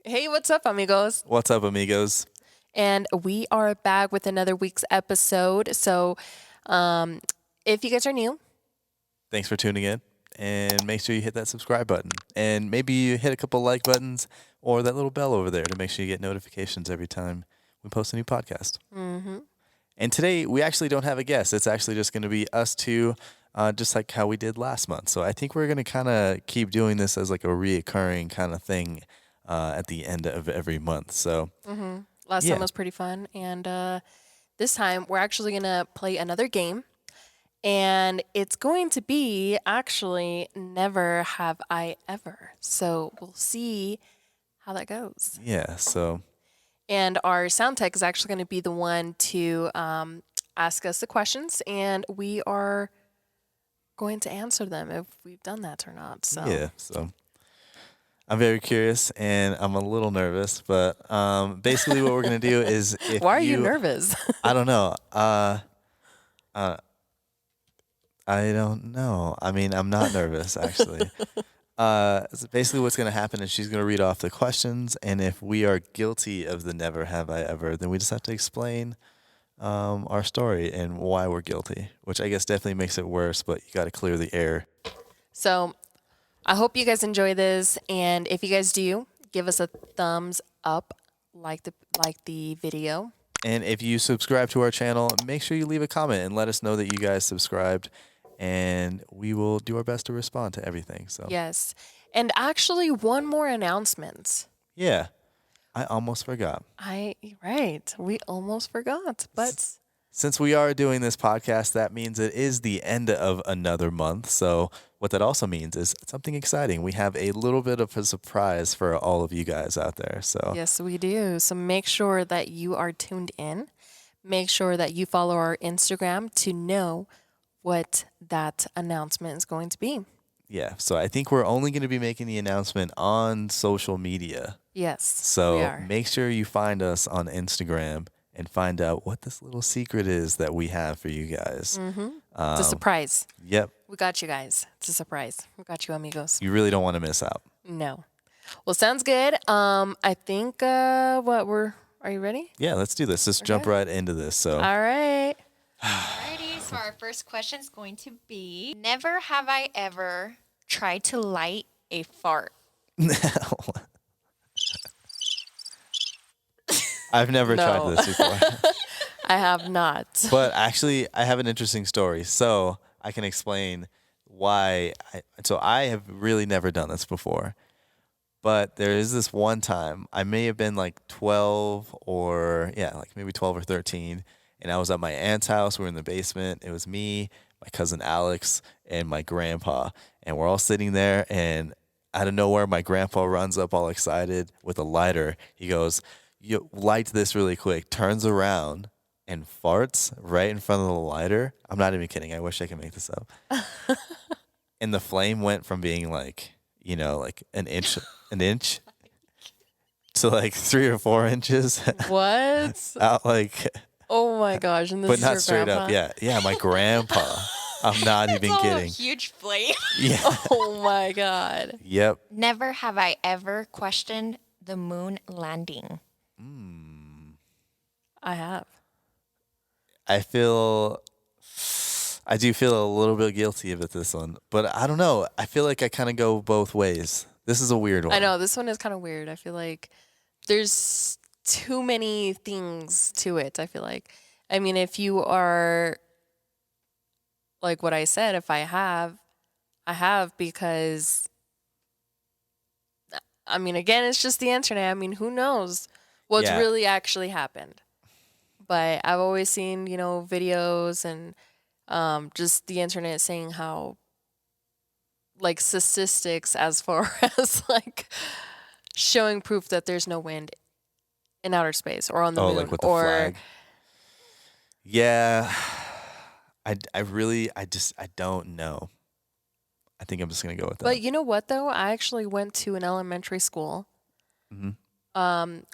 Hey, what's up, amigos? What's up, amigos? And we are back with another week's episode. So, um, if you guys are new, Thanks for tuning in. And make sure you hit that subscribe button. And maybe you hit a couple like buttons or that little bell over there to make sure you get notifications every time we post a new podcast. mm-hmm. And today, we actually don't have a guest. It's actually just going to be us two, just like how we did last month. So I think we're going to kind of keep doing this as like a reoccurring kind of thing at the end of every month. So, Last Yeah. time was pretty fun. And this time, we're actually going to play another game. And it's going to be actually Never Have I Ever. So, we'll see how that goes. yeah. So, And our sound tech is actually going to be the one to ask us the questions, and we are going to answer them if we've done that or not. So yeah. So I'm very curious and I'm a little nervous, but basically what we're going to do is if why are you nervous? I don't know. Uh, I don't know. I mean, I'm not nervous actually. So basically what's going to happen is she's going to read off the questions, and if we are guilty of the never have I ever, then we just have to explain our story and why we're guilty, which I guess definitely makes it worse, but you got to clear the air. So I hope you guys enjoy this, and if you guys do, give us a thumbs up, like the video. And if you subscribe to our channel, make sure you leave a comment and let us know that you guys subscribed, and we will do our best to respond to everything. So Yes, and actually, one more announcement. yeah, I almost forgot. Right, we almost forgot, but Since we are doing this podcast, that means it is the end of another month. So what that also means is something exciting. We have a little bit of a surprise for all of you guys out there. So yes, we do. So make sure that you are tuned in. Make sure that you follow our Instagram to know what that announcement is going to be. yeah, so I think we're only going to be making the announcement on social media. Yes, we So are. make sure you find us on Instagram and find out what this little secret is that we have for you guys. It's a surprise. Yep, We got you guys. It's a surprise. We got you, amigos. you really don't want to miss out. No. Well, sounds good. I think are you ready? Yeah, let's do this. Let's jump right into this. So All right. Alrighty, so our first question is going to be: never have I ever tried to light a fart. I've never No. tried this before. I have not. But actually, I have an interesting story. So I can explain why. I have really never done this before. But there is this one time, I may have been like 12 or, yeah, like maybe 12 or 13. And I was at my aunt's house. We were in the basement. It was me, my cousin Alex, and my grandpa. And we're all sitting there. And out of nowhere, my grandpa runs up all excited with a lighter. He goes, "You light this really quick," turns around and farts right in front of the lighter. I'm not even kidding. I wish I could make this up. And the flame went from being like, like an inch to like 3 or 4 inches What? out like, Oh my gosh! And this but is not your straight grandpa? up. Yeah, my grandpa. I'm not even It's all a kidding. huge flame. Yeah. Oh my god! Yep. Never have I ever questioned the moon landing. I have. I do feel a little bit guilty about this one, but I don't know. I feel like I kind of go both ways. This is a weird one. I know this one is kind of weird. I feel like there's too many things to it. I feel like, I mean, if you are like what I said, if I have because, I mean, again, it's just the internet. I mean, who knows what's Yeah. really actually happened? But I've always seen, videos and just the internet saying how, like, statistics as far as like showing proof that there's no wind in outer space or on the moon like with the or flag. Yeah. I don't know. I think I'm just going to go with that. But you know what though? I actually went to an elementary school, Mhm.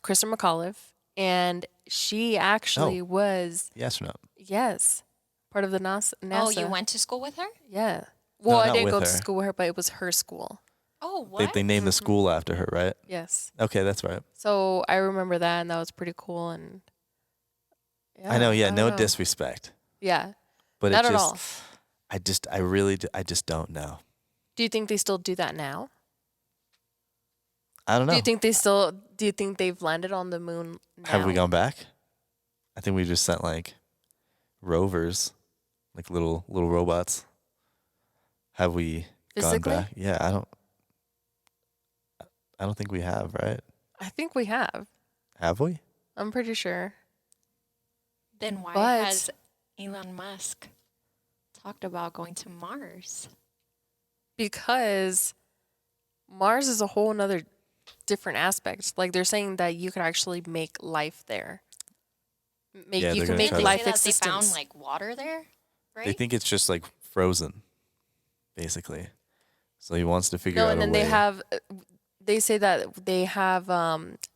Kristen McAuliffe, and she actually was The astronaut. yes, part of the NASA. Oh, you went to school with her? Yeah. Well, I not didn't with go to her. school with her, but it was her school. Oh, They what? they named the Mhm. school after her, right? Yes. Okay, that's right. So I remember that, and that was pretty cool. And I know. yeah, Yeah, I don't no know. disrespect, Yeah, but it not at just, all. I just don't know. Do you think they still do that now? I don't Do you know. think they still? Do you think they've landed on the moon Have we now? gone back? I think we just sent like rovers, like little robots. Have we gone Physically? back? Yeah, I don't think we have, right? I think we have. Have we? I'm pretty sure. Then why But has Elon Musk talked about going to Mars? because Mars is a whole nother different aspect. Like they're saying that you could actually make life there. Yeah, You they're can gonna make try Didn't to- they life say that they found existence. like water there? Right? They think it's just like frozen, basically. So he wants to figure No, out and a then way. they say that they have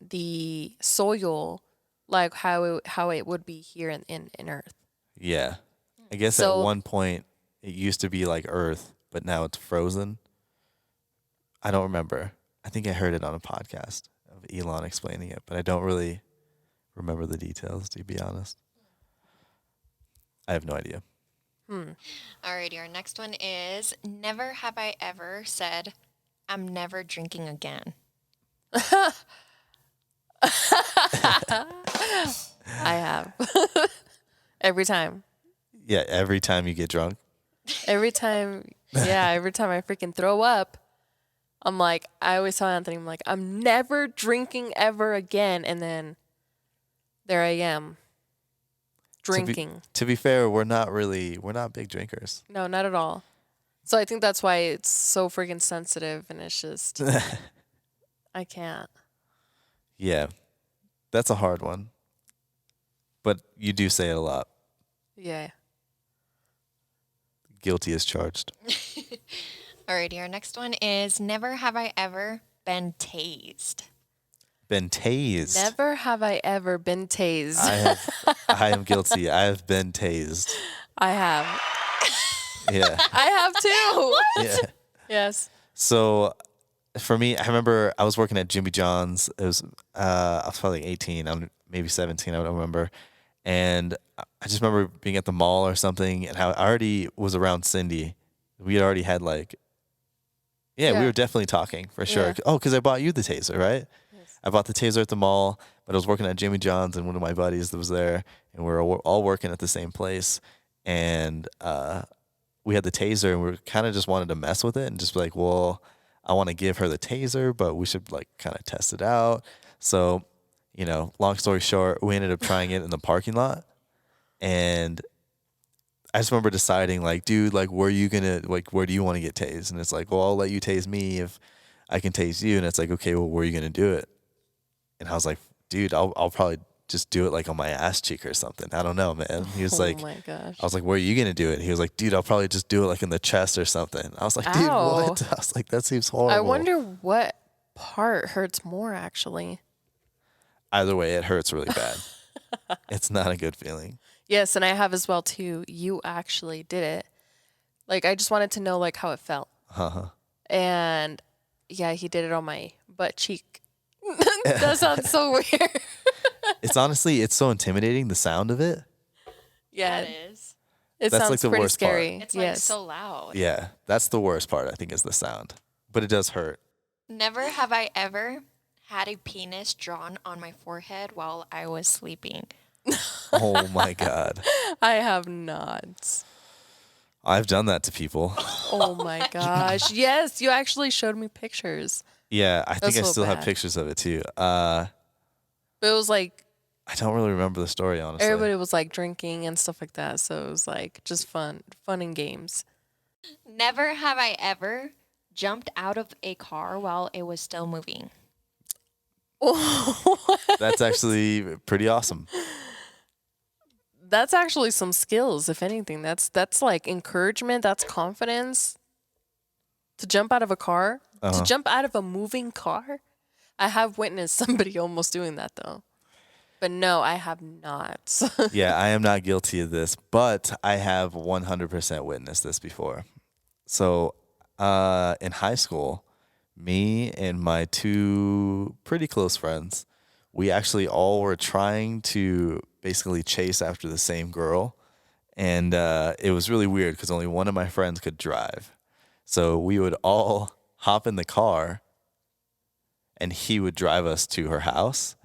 the soil like how it would be here in Earth. Yeah. I guess at So one point it used to be like Earth, but now it's frozen. I don't remember. I think I heard it on a podcast of Elon explaining it, but I don't really remember the details, to be honest. I have no idea. Alrighty, our next one is never have I ever said, I'm never drinking again. I have every time. Yeah, every time you get drunk. Every time, yeah, every time I freaking throw up, I'm like, I always tell Anthony, I'm like, I'm never drinking ever again. And then there I am, drinking. To be fair, we're not big drinkers. No, not at all. So I think that's why it's so freaking sensitive. And it's just, I can't. Yeah. That's a hard one. But you do say it a lot. Yeah. Guilty as charged. Alrighty, our next one is never have I ever been tased. Been tased. Never have I ever been tased. I am guilty. I have been tased. I have. Yeah. I have too. Yeah. Yes. So for me, I remember I was working at Jimmy John's. It was I was probably like 18, I'm maybe 17, I don't remember. And I just remember being at the mall or something, and how I already was around Cindy. We had already had like, yeah, we Yeah. were definitely talking for sure. Yeah. Oh, because I bought you the taser, right? Yes. I bought the taser at the mall, but I was working at Jimmy John's, and one of my buddies that was there, and we were all working at the same place, and we had the taser, and we kind of just wanted to mess with it and just be like, well, I want to give her the taser, but we should like kind of test it out. So, long story short, we ended up trying it in the parking lot, and I just remember deciding like, dude, like, where do you want to get tased? And it's like, well, I'll let you tase me if I can tase you. And it's like, okay, well, where are you gonna do it? And I was like, dude, I'll probably just do it like on my ass cheek or something. I don't know, man. He was Oh like, my gosh. I was like, where are you gonna do it? He was like, dude, I'll probably just do it like in the chest or something. I was like, dude, Ow. what? I was like, that seems horrible. I wonder what part hurts more actually. Either way, it hurts really bad. It's not a good feeling. Yes, and I have as well too. You actually did it. Like I just wanted to know like how it felt. Uh-huh. And yeah, he did it on my butt cheek. That sounds so weird. It's so intimidating, the sound of it. Yeah. That is. It That's, sounds like, the pretty worst part. scary. It's like yes. so loud. Yeah, that's the worst part, I think, is the sound. But it does hurt. Never have I ever had a penis drawn on my forehead while I was sleeping. Oh my God. I have not. I've done that to people. Oh my gosh. Yes, you actually showed me pictures. Yeah, I think That's I so still have bad. pictures of it too. But it was like I don't really remember the story, honestly. everybody was like drinking and stuff like that. So it was like just fun and games. Never have I ever jumped out of a car while it was still moving. That's actually pretty awesome. That's actually some skills, if anything. That's like encouragement. That's confidence. To jump out of a car, Uh-huh. to jump out of a moving car. I have witnessed somebody almost doing that though, but no, I have not. Yeah, I am not guilty of this, but I have 100% witnessed this before. So, in high school, me and my two pretty close friends, we actually all were trying to basically chase after the same girl. And it was really weird because only one of my friends could drive. So we would all hop in the car and he would drive us to her house.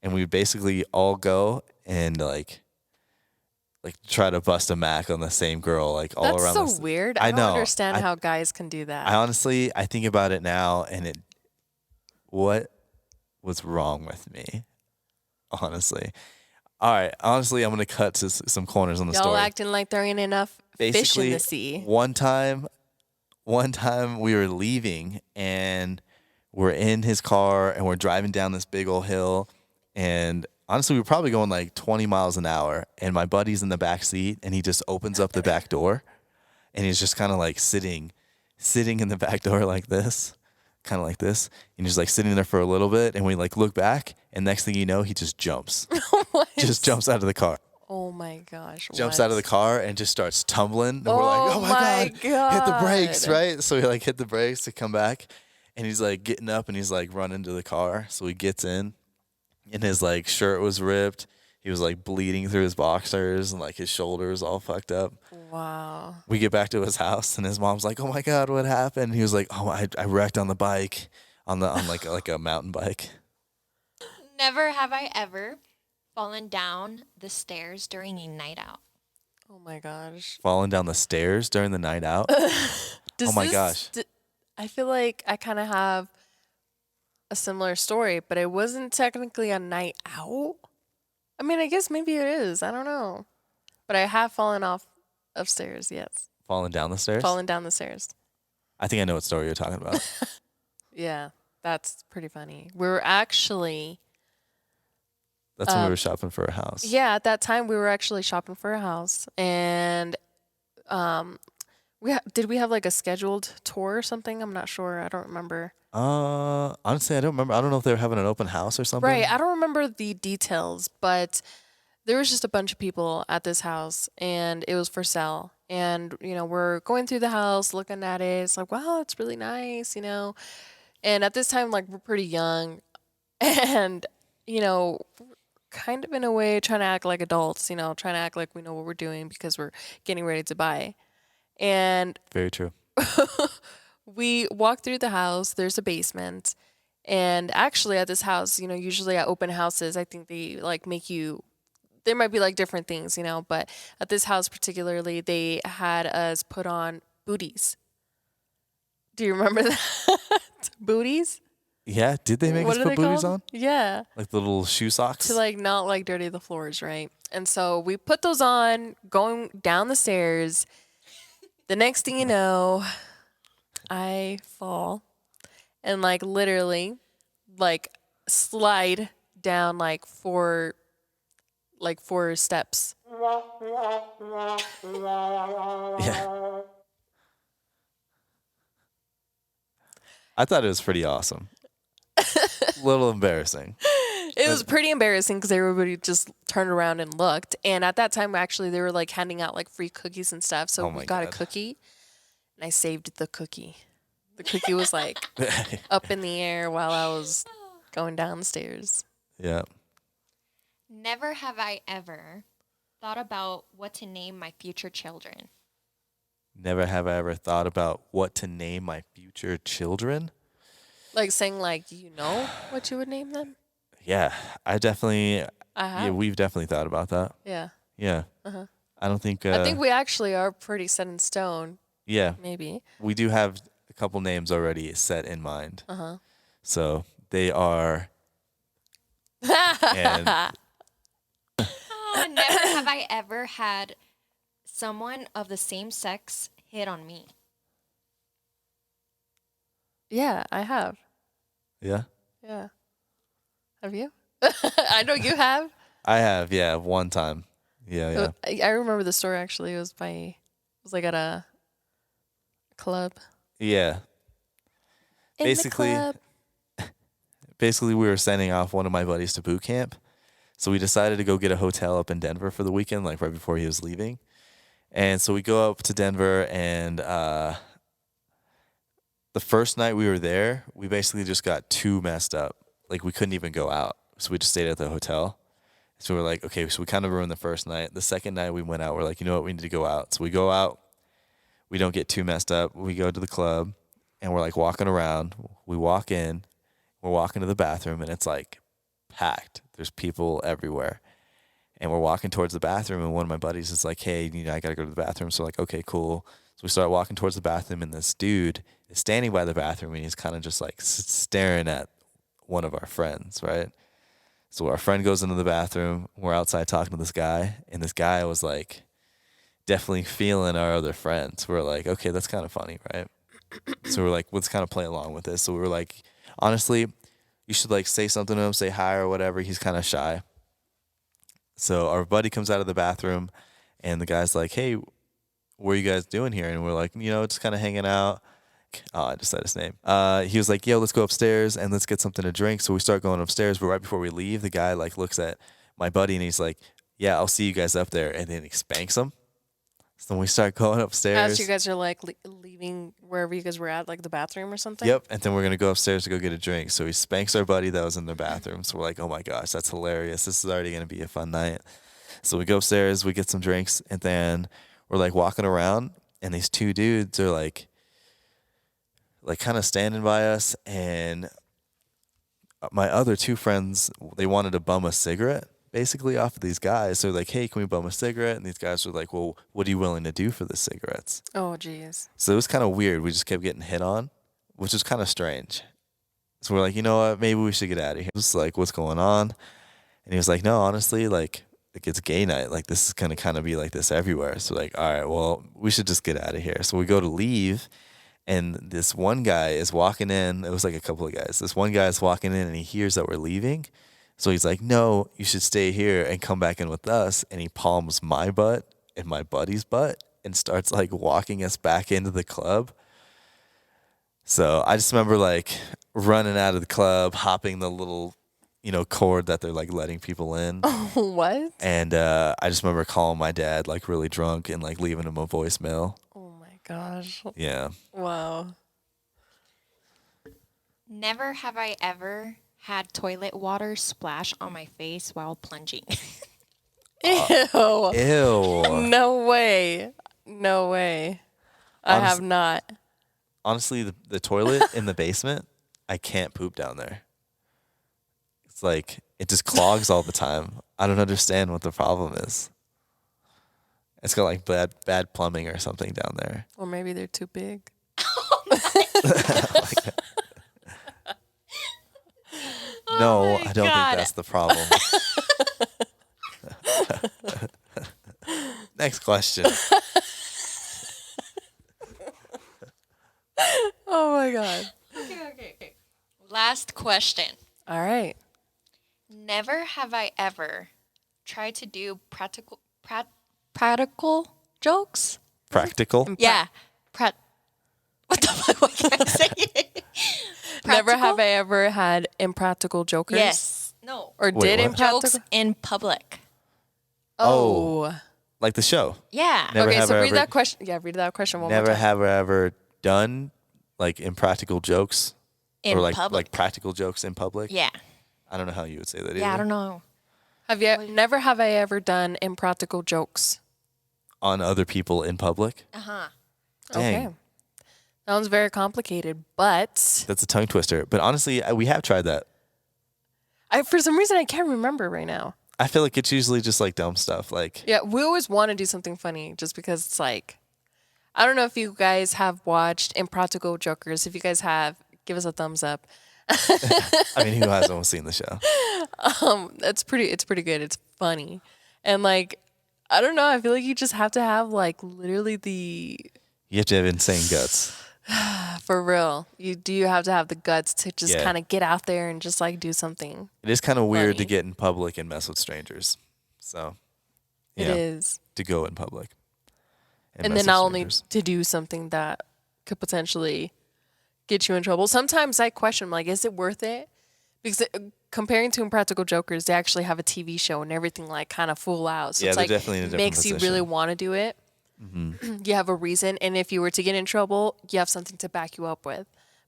And we would basically all go and like try to bust a mac on the same girl, like all That's around. so weird. I I don't know. understand how guys can do that. I honestly, I think about it now, and what was wrong with me? Honestly, all right. Honestly, I'm gonna cut to some corners on the Y'all story. acting like there ain't enough fish in Basically, the sea. one time we were leaving, and we're in his car, and we're driving down this big old hill, and honestly, we were probably going like 20 miles an hour, and my buddy's in the back seat, and he just opens up the back door, and he's just kind of like sitting in the back door like this, kind of like this, and he's like sitting there for a little bit, and we like look back, and next thing you know, he just jumps, just jumps out of the car, Oh my gosh. jumps out of the car, and just starts tumbling, and we're like, oh my god, hit the brakes, God. right? So we like hit the brakes to come back, and he's like getting up, and he's like running to the car, so he gets in, and his like shirt was ripped. He was like bleeding through his boxers and like his shoulders all fucked up. Wow. We get back to his house and his mom's like, "Oh my god, what happened?" He was like, "Oh, I wrecked on the bike, on like a mountain bike." Never have I ever fallen down the stairs during a night out. Oh my gosh. Falling down the stairs during the night out. Does Oh my this- gosh. I feel like I kind of have a similar story, but it wasn't technically a night out. I mean, I guess maybe it is. I don't know. But I have fallen off of stairs, yes. Falling down the stairs. Fallen down the stairs. I think I know what story you're talking about. Yeah, that's pretty funny. We were actually, That's when we were shopping for a house. yeah, at that time we were actually shopping for a house, and did we have like a scheduled tour or something? I'm not sure. I don't remember. Honestly, I don't remember. I don't know if they were having an open house or something. Right. I don't remember the details, but there was just a bunch of people at this house and it was for sale. And, we're going through the house, looking at it. It's like, wow, it's really nice, And at this time, like, we're pretty young and, kind of in a way trying to act like adults, trying to act like we know what we're doing because we're getting ready to buy. And Very true. we walk through the house, there's a basement. And actually at this house, usually at open houses, I think they like make you, there might be like different things, but at this house particularly, they had us put on booties. Do you remember that? Booties? Yeah. Did they make What us are put they booties called? on? Yeah. Like the little shoe socks? To like not like dirty the floors, right? And so we put those on, going down the stairs. The next thing you know, I fall and like literally like slide down like four steps. Yeah. I thought it was pretty awesome. A little embarrassing. It was pretty embarrassing because everybody just turned around and looked. And at that time, actually, they were like handing out like free cookies and stuff. So Oh my we got a God. cookie and I saved the cookie. The cookie was like up in the air while I was going down the stairs. Yeah. Never have I ever thought about what to name my future children. Never have I ever thought about what to name my future children. Like saying like, what you would name them? Yeah, I definitely. I have. Yeah, we've definitely thought about that. Yeah. Yeah. Uh-huh. I don't think. I think we actually are pretty set in stone, Yeah, maybe. we do have a couple names already set in mind. Uh-huh. So they are. And Never have I ever had someone of the same sex hit on me. Yeah, I have. yeah, Yeah. Have you? I know you have. I have. Yeah, one time. Yeah, yeah, I remember the story actually. It was like at a club. yeah. In Basically- the club. Basically, we were sending off one of my buddies to boot camp. So we decided to go get a hotel up in Denver for the weekend, like right before he was leaving. And so we go up to Denver and the first night we were there, we basically just got too messed up. Like we couldn't even go out. So we just stayed at the hotel. So we're like, okay, so we kind of ruined the first night. The second night we went out, we're like, you know what, we need to go out. So we go out. We don't get too messed up. We go to the club and we're like walking around. We walk in, we're walking to the bathroom and it's like packed. There's people everywhere. And we're walking towards the bathroom and one of my buddies is like, hey, I got to go to the bathroom. So like, okay, cool. So we start walking towards the bathroom and this dude is standing by the bathroom and he's kind of just like staring at one of our friends, right? So our friend goes into the bathroom. We're outside talking to this guy and this guy was like definitely feeling our other friends. We're like, okay, that's kind of funny, right? So we're like, let's kind of play along with this. So we were like, honestly, you should like say something to him, say hi or whatever. He's kind of shy. So our buddy comes out of the bathroom and the guy's like, hey, what are you guys doing here? And we're like, just kind of hanging out. Oh, I just said his name. He was like, yo, let's go upstairs and let's get something to drink. So we start going upstairs, but right before we leave, the guy like looks at my buddy and he's like, yeah, I'll see you guys up there. And then he spanks him. So then we start going upstairs. As you guys are like leaving wherever you guys were at, like the bathroom or something? Yep. And then we're going to go upstairs to go get a drink. So he spanks our buddy that was in the bathroom. So we're like, oh my gosh, that's hilarious. This is already going to be a fun night. So we go upstairs, we get some drinks, and then we're like walking around and these two dudes are like kind of standing by us. And my other two friends, they wanted to bum a cigarette basically off of these guys. So they're like, hey, can we bum a cigarette? And these guys were like, well, what are you willing to do for the cigarettes? Oh, geez. So it was kind of weird. We just kept getting hit on, which was kind of strange. So we're like, you know what? Maybe we should get out of here. It was like, what's going on? And he was like, no, honestly, like it's gay night. Like this is going to kind of be like this everywhere. So like, all right, well, we should just get out of here. So we go to leave. And this one guy is walking in. It was like a couple of guys. This one guy is walking in and he hears that we're leaving. So he's like, no, you should stay here and come back in with us. And he palms my butt and my buddy's butt and starts like walking us back into the club. So I just remember like running out of the club, hopping the little, cord that they're like letting people in. What? And I just remember calling my dad like really drunk and like leaving him a voicemail. Oh my gosh. Yeah. Wow. Never have I ever had toilet water splash on my face while plunging. Ew. Ew. No way. No way. I have not. Honestly, the toilet in the basement, I can't poop down there. It's like, it just clogs all the time. I don't understand what the problem is. It's got like bad plumbing or something down there. Or maybe they're too big. No, my I don't God. think that's the problem. Next question. Oh my god. Okay. Last question. All right. Never have I ever tried to do practical jokes. Practical? Yeah. What the fuck? What can I say? Never have Practical? I ever had impractical jokers. Yes. No. Or Wait, did what? impractical Jokes in public. Oh. Like the show. Yeah. Never Okay, have so I read ever- that question. Yeah, read that question one Never more time. have I ever done like impractical jokes In or like public. practical jokes in public. Yeah. I don't know how you would say that. Yeah, I either. don't know. Never have I ever done impractical jokes. On other people in public. Uh-huh. Dang. Okay. That one's very complicated, but That's a tongue twister. But honestly, we have tried that. for some reason I can't remember right now. I feel like it's usually just like dumb stuff. Like, Yeah, we always want to do something funny just because it's like, I don't know if you guys have watched Impractical Jokers. If you guys have, give us a thumbs up. I mean, who hasn't seen the show? It's pretty good. It's funny. And like, I don't know, I feel like you just have to have like literally You have to have insane guts. for real. You have to have the guts to just Yeah. kind of get out there and just like do something. It is kind of weird to Funny. get in public and mess with strangers. So, It yeah, is. to go in public. And mess then not with only strangers. to do something that could potentially get you in trouble. Sometimes I question, like, is it worth it? Because comparing to Impractical Jokers, they actually have a TV show and everything, like, kind of full out. So Yeah, it's they're like, definitely in a different makes you really position. want to do it. You have a reason. And if you were to get in trouble, you have something to back you up with.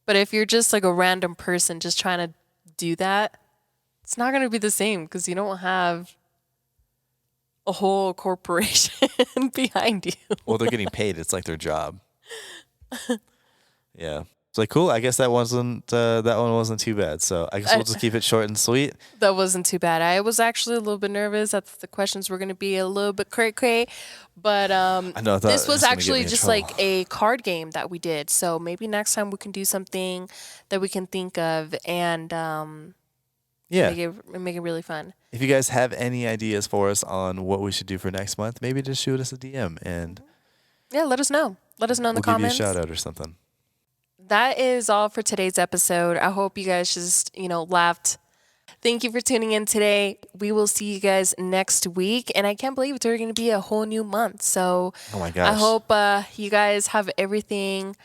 But if you're just like a random person just trying to do that, it's not going to be the same because you don't have a whole corporation behind you. Well, they're getting paid. It's like their job. Yeah. It's like, cool. I guess that one wasn't too bad. So I guess we'll just keep it short and sweet. That wasn't too bad. I was actually a little bit nervous that the questions were going to be a little bit cray-cray, but I know. I thought this it was gonna get actually me in just trouble. like a card game that we did. So maybe next time we can do something that we can think of and Yeah. make it really fun. If you guys have any ideas for us on what we should do for next month, maybe just shoot us a DM and Yeah, let us know. Let us know in the we'll give you a comments. shout out or something. That is all for today's episode. I hope you guys just, laughed. Thank you for tuning in today. We will see you guys next week. And I can't believe it's already going to be a whole new month. So Oh my gosh. I hope you guys have everything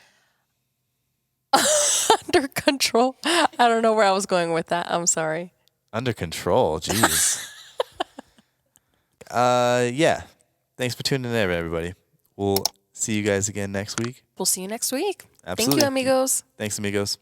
under control. I don't know where I was going with that. I'm sorry. Under control. Jeez. Yeah. Thanks for tuning in, everybody. We'll see you guys again next week. We'll see you next week. Absolutely. Thank you, amigos. Thanks, amigos.